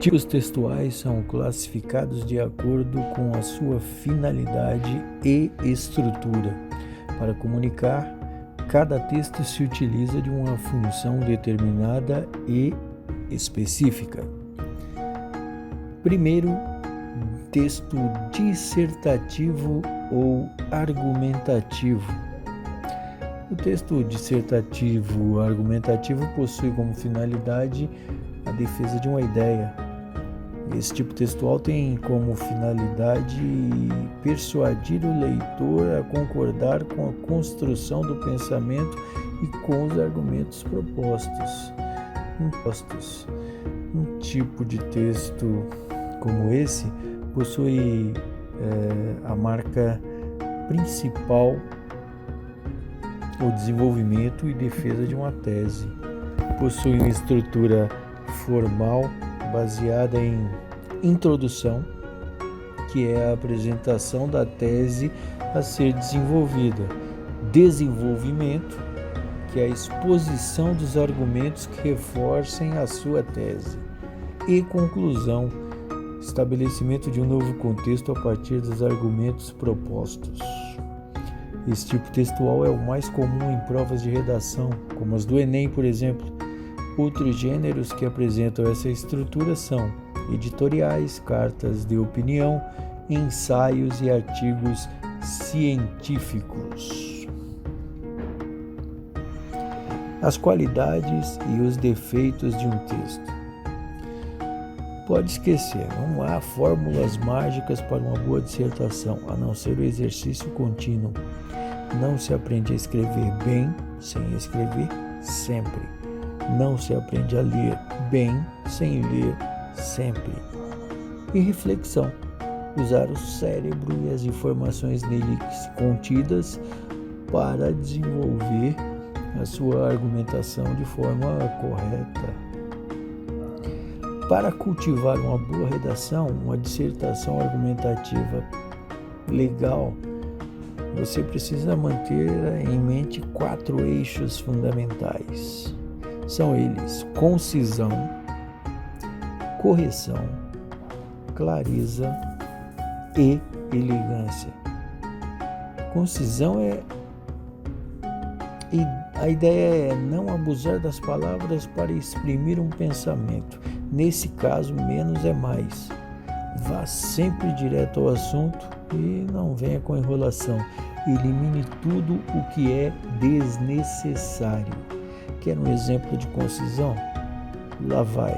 Tipos textuais são classificados de acordo com a sua finalidade e estrutura. Para comunicar, cada texto se utiliza de uma função determinada e específica. Primeiro, texto dissertativo ou argumentativo. O texto dissertativo argumentativo possui como finalidade a defesa de uma ideia. Esse tipo textual tem como finalidade persuadir o leitor a concordar com a construção do pensamento e com os argumentos propostos. Um tipo de texto como esse possui a marca principal, o desenvolvimento e defesa de uma tese. Possui uma estrutura formal baseada em introdução, que é a apresentação da tese a ser desenvolvida, desenvolvimento, que é a exposição dos argumentos que reforcem a sua tese, e conclusão, estabelecimento de um novo contexto a partir dos argumentos propostos. Esse tipo textual é o mais comum em provas de redação, como as do Enem, por exemplo. Outros gêneros que apresentam essa estrutura são editoriais, cartas de opinião, ensaios e artigos científicos. As qualidades e os defeitos de um texto. Pode esquecer, não há fórmulas mágicas para uma boa dissertação, a não ser o exercício contínuo. Não se aprende a escrever bem sem escrever sempre. Não se aprende a ler bem sem ler sempre. E reflexão. Usar o cérebro e as informações nele contidas para desenvolver a sua argumentação de forma correta. Para cultivar uma boa redação, uma dissertação argumentativa legal, você precisa manter em mente 4 eixos fundamentais. São eles: concisão, correção, clareza e elegância. Concisão a ideia é não abusar das palavras para exprimir um pensamento. Nesse caso, menos é mais. Vá sempre direto ao assunto e não venha com enrolação. Elimine tudo o que é desnecessário. Quer um exemplo de concisão? Lá vai.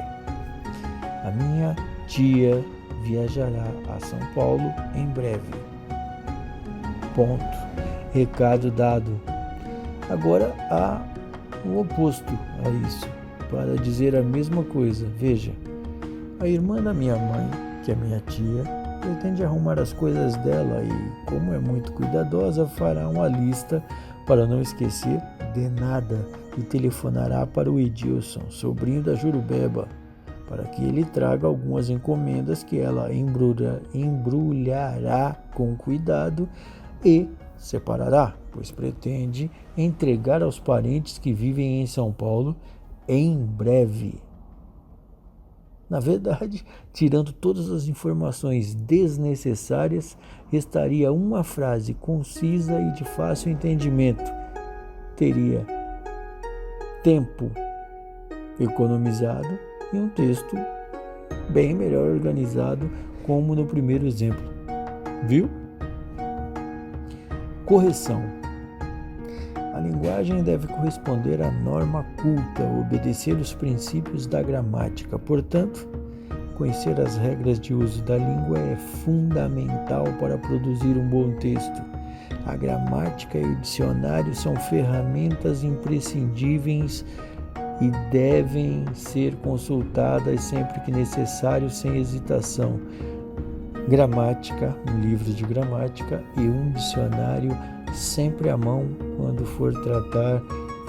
A minha tia viajará a São Paulo em breve. Ponto. Recado dado. Agora há o oposto a isso, para dizer a mesma coisa. Veja, a irmã da minha mãe, que é minha tia, pretende arrumar as coisas dela e, como é muito cuidadosa, fará uma lista para não esquecer de nada e telefonará para o Edilson, sobrinho da Jurubeba, para que ele traga algumas encomendas que ela embrulhará com cuidado e separará, pois pretende entregar aos parentes que vivem em São Paulo em breve. Na verdade, tirando todas as informações desnecessárias, restaria uma frase concisa e de fácil entendimento. Teria tempo economizado e um texto bem melhor organizado, como no primeiro exemplo. Viu? Correção. A linguagem deve corresponder à norma culta, obedecer os princípios da gramática. Portanto, conhecer as regras de uso da língua é fundamental para produzir um bom texto. A gramática e o dicionário são ferramentas imprescindíveis e devem ser consultadas sempre que necessário, sem hesitação. Gramática, um livro de gramática e um dicionário sempre à mão quando for tratar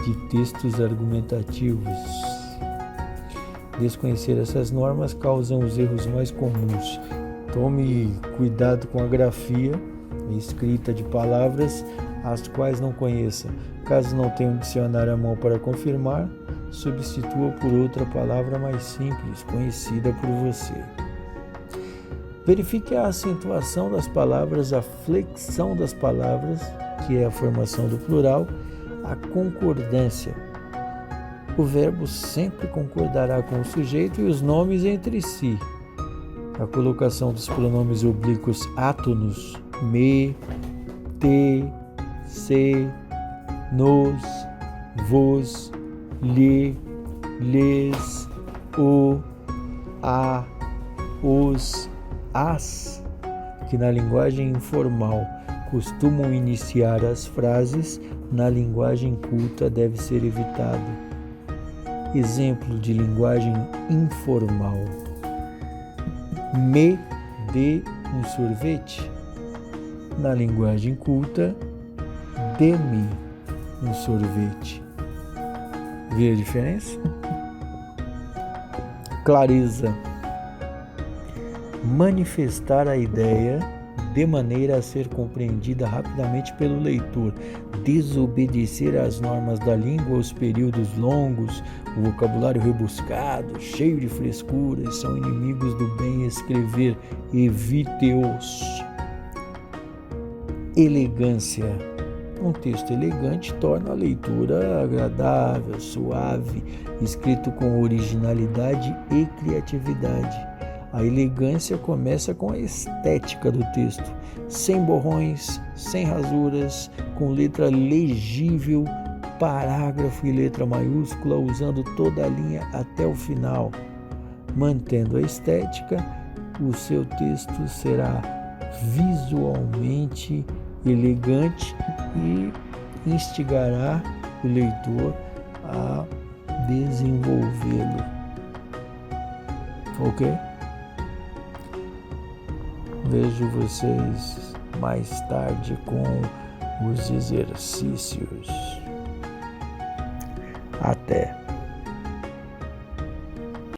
de textos argumentativos. Desconhecer essas normas causam os erros mais comuns. Tome cuidado com a grafia, escrita de palavras as quais não conheça. Caso não tenha um dicionário à mão para confirmar, substitua por outra palavra mais simples, conhecida por você. Verifique a acentuação das palavras, a flexão das palavras, que é a formação do plural, a concordância. O verbo sempre concordará com o sujeito e os nomes entre si. A colocação dos pronomes oblíquos átonos, me, te, se, nos, vos, lhe, lhes, o, a, os, as, que na linguagem informal costumam iniciar as frases, na linguagem culta deve ser evitado. Exemplo de linguagem informal: me dê um sorvete. Na linguagem culta, dê-me um sorvete. Vê a diferença? Clareza: manifestar a ideia de maneira a ser compreendida rapidamente pelo leitor. Desobedecer às normas da língua, os períodos longos, o vocabulário rebuscado, cheio de frescuras, são inimigos do bem escrever. Evite-os. Elegância: um texto elegante torna a leitura agradável, suave, escrito com originalidade e criatividade. A elegância começa com a estética do texto, sem borrões, sem rasuras, com letra legível, parágrafo e letra maiúscula, usando toda a linha até o final. Mantendo a estética, o seu texto será visualmente elegante e instigará o leitor a desenvolvê-lo. Ok? Vejo vocês mais tarde com os exercícios. Até!